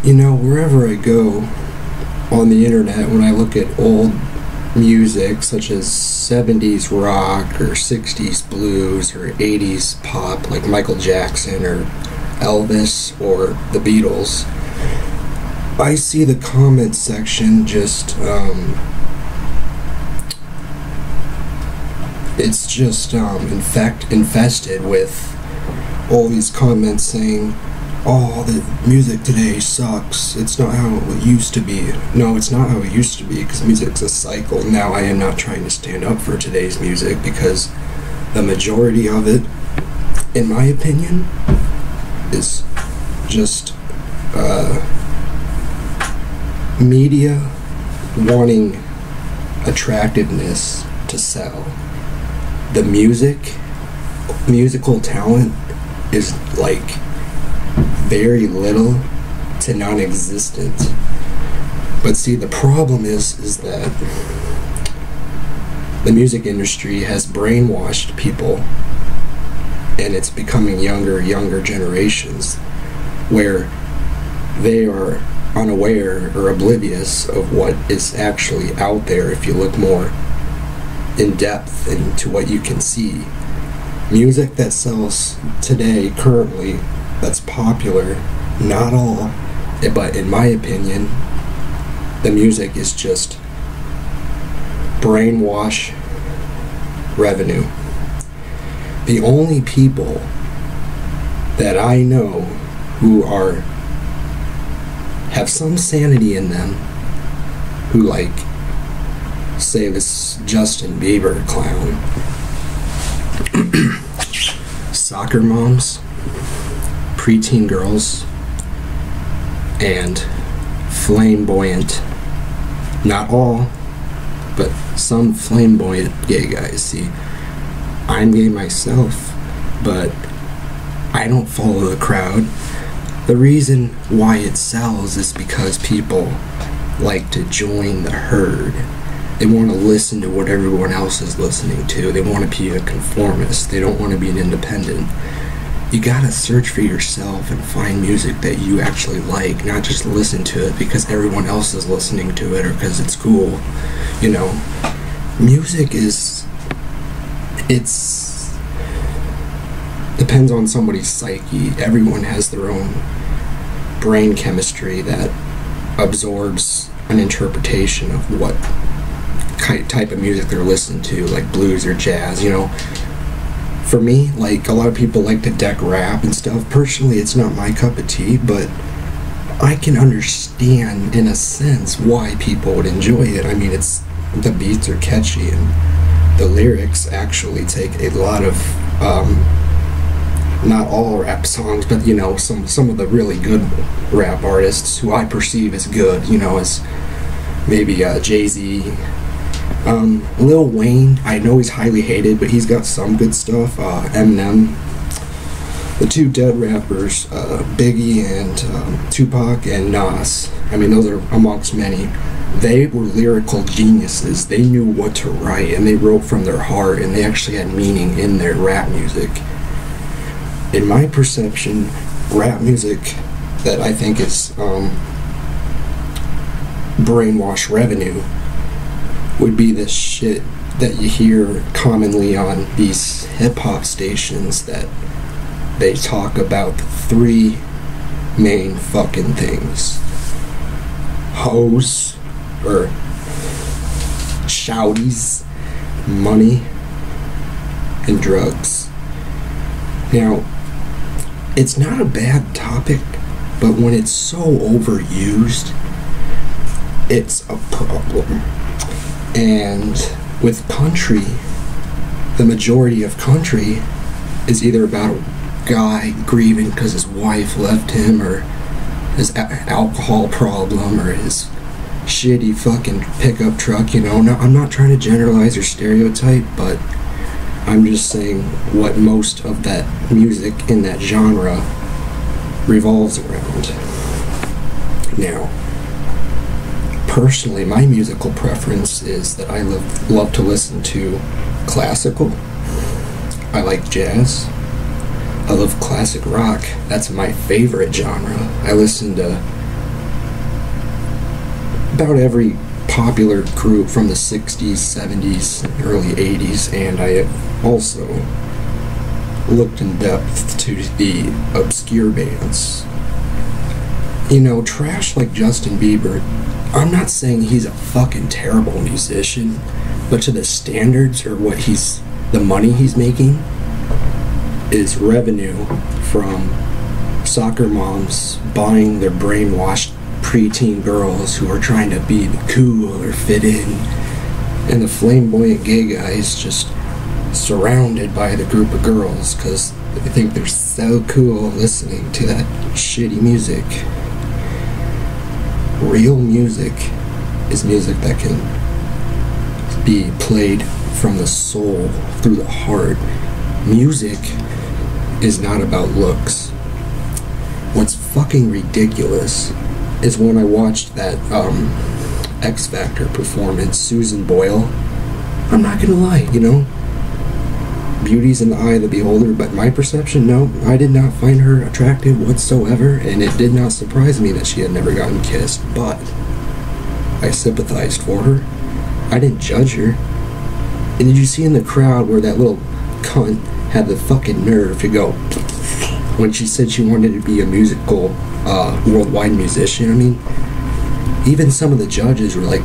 You know, wherever I go on the internet, when I look at old music such as 70s rock or 60s blues or 80s pop like Michael Jackson or Elvis or the Beatles, I see the comment section just it's just infested with all these comments saying, oh, the music today sucks, it's not how it used to be. No, it's not how it used to be, because music's a cycle. Now, I am not trying to stand up for today's music, because the majority of it, in my opinion, is just media wanting attractiveness to sell. The musical talent is like very little to non-existent. But see, the problem is that the music industry has brainwashed people, and it's becoming younger generations where they are unaware or oblivious of what is actually out there if you look more in depth into what you can see. Music that sells today, currently, that's popular, not all, but in my opinion, the music is just brainwash revenue. The only people that I know who have some sanity in them, who like, say, this Justin Bieber clown, soccer moms, preteen girls, and flamboyant, not all, but some flamboyant gay guys. See, I'm gay myself, but I don't follow the crowd. The reason why it sells is because people like to join the herd. They want to listen to what everyone else is listening to. They want to be a conformist. They don't want to be an independent. You gotta search for yourself and find music that you actually like, not just listen to it because everyone else is listening to it or because it's cool. You know, music depends on somebody's psyche. Everyone has their own brain chemistry that absorbs an interpretation of what type of music they're listening to, like blues or jazz. You know, for me, like, a lot of people like to deck rap and stuff. Personally, it's not my cup of tea, but I can understand in a sense why people would enjoy it. I mean, the beats are catchy and the lyrics actually take a lot of not all rap songs, but you know, some of the really good rap artists who I perceive as good, you know, as maybe Jay-Z, Lil Wayne. I know he's highly hated, but he's got some good stuff. Eminem, the two dead rappers, Biggie and Tupac and Nas. I mean, those are amongst many. They were lyrical geniuses. They knew what to write, and they wrote from their heart, and they actually had meaning in their rap music. In my perception, rap music that I think is brainwash revenue would be this shit that you hear commonly on these hip-hop stations, that they talk about the three main fucking things: hoes, or shouties, money, and drugs. Now, it's not a bad topic, but when it's so overused, it's a problem. And with country, the majority of country is either about a guy grieving because his wife left him, or his alcohol problem, or his shitty fucking pickup truck. You know, no, I'm not trying to generalize or stereotype, but I'm just saying what most of that music in that genre revolves around. Now, personally, my musical preference is that I love to listen to classical. I like jazz. I love classic rock. That's my favorite genre. I listen to about every popular group from the 60s, 70s, early 80s, and I have also looked in depth to the obscure bands. You know, trash like Justin Bieber, I'm not saying he's a fucking terrible musician, but to the standards or the money he's making is revenue from soccer moms buying their brainwashed preteen girls who are trying to be cool or fit in, and the flamboyant gay guy is just surrounded by the group of girls because they think they're so cool listening to that shitty music. Real music is music that can be played from the soul, through the heart. Music is not about looks. What's fucking ridiculous is when I watched that X Factor performance, Susan Boyle. I'm not gonna lie, you know, beauty's in the eye of the beholder, but my perception, no, I did not find her attractive whatsoever, and it did not surprise me that she had never gotten kissed, but I sympathized for her. I didn't judge her. And did you see in the crowd where that little cunt had the fucking nerve to go when she said she wanted to be a musical, worldwide musician? I mean, even some of the judges were like,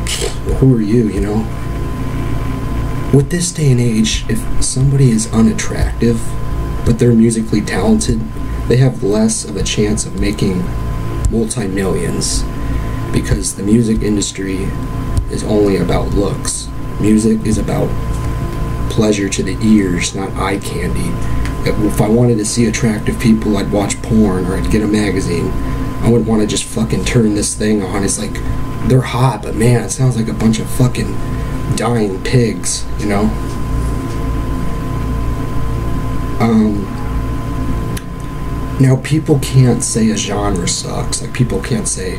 who are you, you know? With this day and age, if somebody is unattractive, but they're musically talented, they have less of a chance of making multi-millions, because the music industry is only about looks. Music is about pleasure to the ears, not eye candy. If I wanted to see attractive people, I'd watch porn or I'd get a magazine. I wouldn't want to just fucking turn this thing on. It's like, they're hot, but man, it sounds like a bunch of fucking dying pigs, you know? Now people can't say a genre sucks. Like, people can't say,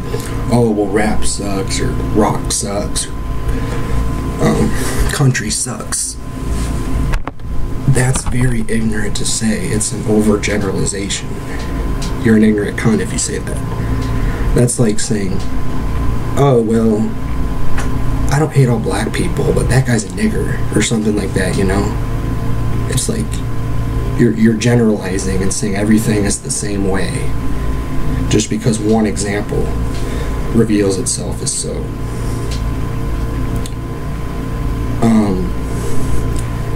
oh, well, rap sucks, or rock sucks, or country sucks. That's very ignorant to say. It's an overgeneralization. You're an ignorant cunt if you say that. That's like saying, oh, well, I don't hate all black people, but that guy's a nigger, or something like that, you know? It's like, you're generalizing and saying everything is the same way, just because one example reveals itself as so.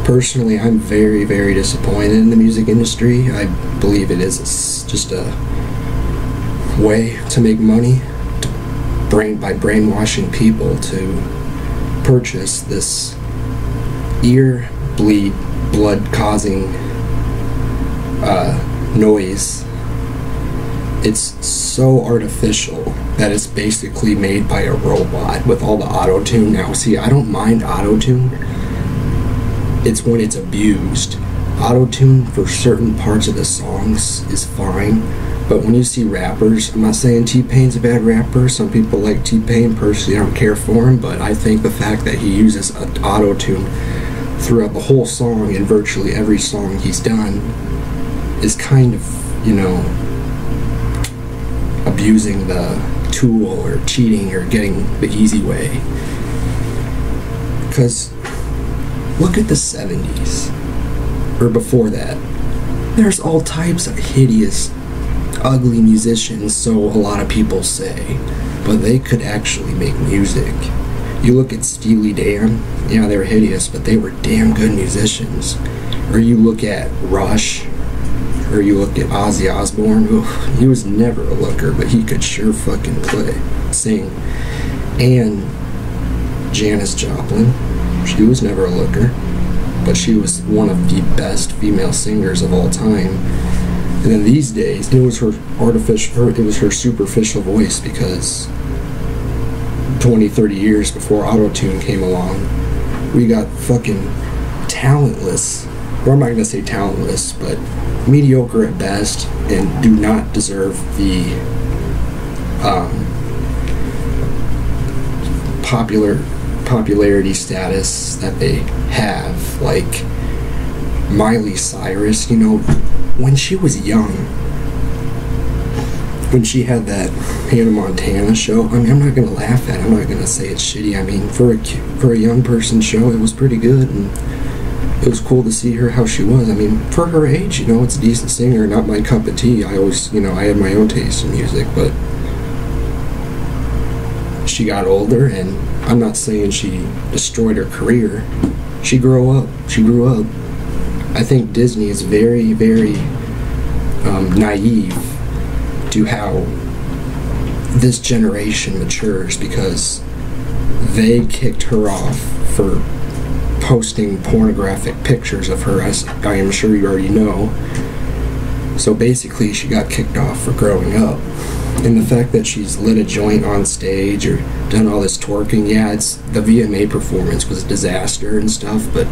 Personally, I'm very, very disappointed in the music industry. I believe it is just a way to make money by brainwashing people to purchase this ear bleed, blood-causing noise. It's so artificial that it's basically made by a robot with all the auto-tune. Now, see, I don't mind auto-tune. It's when it's abused. Auto-tune for certain parts of the songs is fine, but when you see rappers, I'm not saying T-Pain's a bad rapper. Some people like T-Pain. Personally, I don't care for him, but I think the fact that he uses auto-tune throughout the whole song and virtually every song he's done is kind of, you know, abusing the tool or cheating or getting the easy way. Because look at the 70s, or before that. There's all types of hideous, ugly musicians, so a lot of people say, but they could actually make music. You look at Steely Dan, yeah, they were hideous, but they were damn good musicians. Or you look at Rush, or you look at Ozzy Osbourne. Oof, he was never a looker, but he could sure fucking sing. And Janis Joplin, she was never a looker, but she was one of the best female singers of all time. And then these days, it was her superficial voice, because 20-30 years before auto-tune came along, we got fucking talentless, or I'm not gonna say talentless, but mediocre at best, and do not deserve the popularity status that they have. Like Miley Cyrus, you know, when she was young, when she had that Hannah Montana show, I mean, I'm not gonna laugh at it. I'm not gonna say it's shitty. I mean, for a young person show, it was pretty good, and it was cool to see her how she was. I mean, for her age, you know, it's a decent singer. Not my cup of tea. I always, you know, I had my own taste in music, but she got older, and I'm not saying she destroyed her career. She grew up. I think Disney is very, very naive to how this generation matures, because they kicked her off for posting pornographic pictures of her, as I am sure you already know. So basically she got kicked off for growing up. And the fact that she's lit a joint on stage or done all this twerking, yeah, it's the VMA performance was a disaster and stuff, but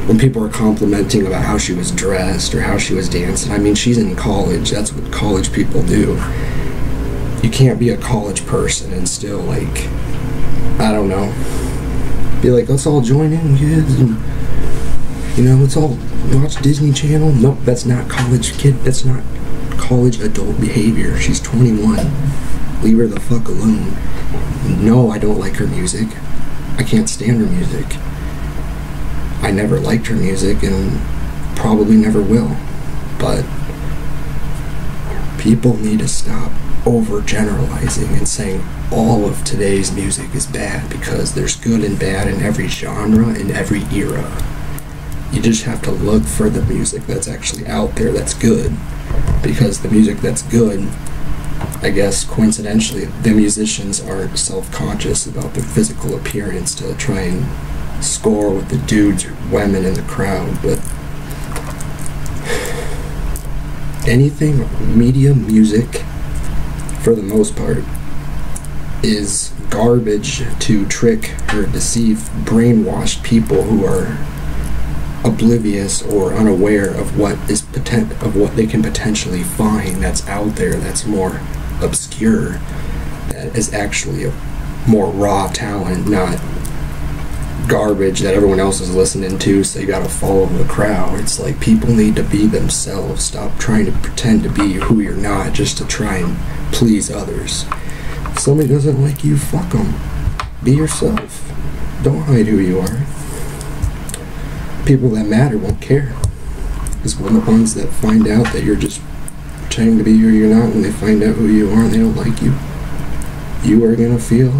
when people are complimenting about how she was dressed or how she was dancing, I mean, she's in college. That's what college people do. You can't be a college person and still, like, I don't know, be like, let's all join in, kids, and, you know, let's all watch Disney Channel. Nope, that's not college kid. That's not college adult behavior. She's 21. Leave her the fuck alone. No, I don't like her music. I can't stand her music. I never liked her music and probably never will. But people need to stop overgeneralizing and saying all of today's music is bad, because there's good and bad in every genre, in every era. You just have to look for the music that's actually out there that's good, because the music that's good, I guess coincidentally, the musicians aren't self-conscious about their physical appearance to try and score with the dudes or women in the crowd. But anything media music, for the most part, is garbage to trick or deceive brainwashed people who are oblivious or unaware of what they can potentially find that's out there, that's more obscure, that is actually a more raw talent, not garbage that everyone else is listening to, so you gotta follow the crowd. It's like, people need to be themselves. Stop trying to pretend to be who you're not just to try and please others. If somebody doesn't like you, fuck them. Be yourself. Don't hide who you are. People that matter won't care. Because when the ones that find out that you're just pretending to be who you're not, when they find out who you are and they don't like you, you are gonna feel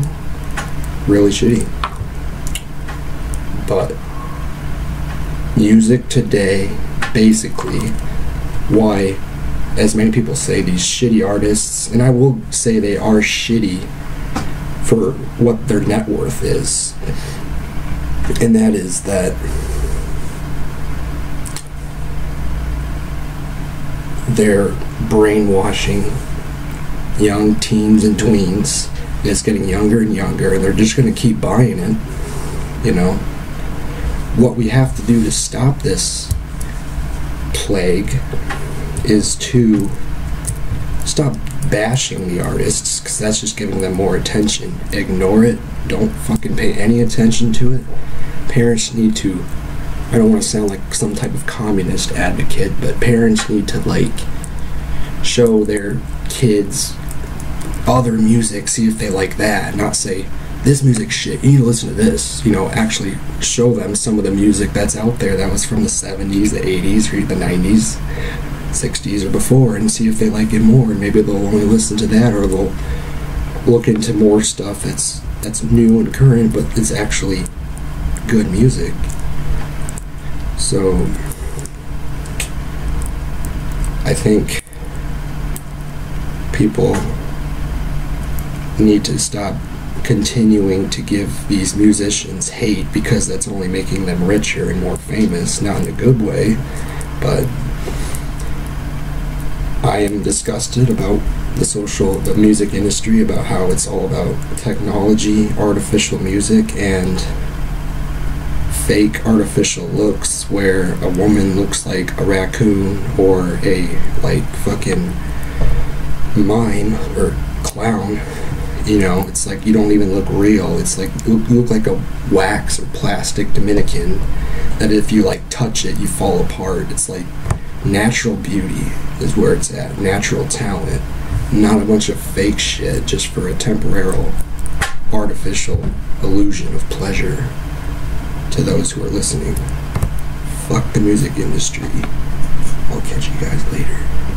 really shitty. But music today, basically, why, as many people say, these shitty artists, and I will say they are shitty for what their net worth is, and that is that they're brainwashing young teens and tweens, and it's getting younger and younger, and they're just going to keep buying it, you know. What we have to do to stop this plague is to stop bashing the artists, because that's just giving them more attention. Ignore it. Don't fucking pay any attention to it. Parents need to, I don't want to sound like some type of communist advocate, but parents need to, like, show their kids other music, see if they like that, not say, this music's shit, you need to listen to this. You know, actually show them some of the music that's out there that was from the 70s, the 80s, or the 90s, 60s, or before, and see if they like it more, and maybe they'll only listen to that, or they'll look into more stuff that's new and current, but it's actually good music. So I think people need to stop continuing to give these musicians hate, because that's only making them richer and more famous, not in a good way. But I am disgusted about the music industry, about how it's all about technology, artificial music, and fake artificial looks, where a woman looks like a raccoon or a, like, fucking mime or clown. You know, it's like you don't even look real. It's like you look like a wax or plastic Dominican that if you, like, touch it, you fall apart. It's like natural beauty is where it's at, natural talent. Not a bunch of fake shit just for a temporal, artificial illusion of pleasure to those who are listening. Fuck the music industry. I'll catch you guys later.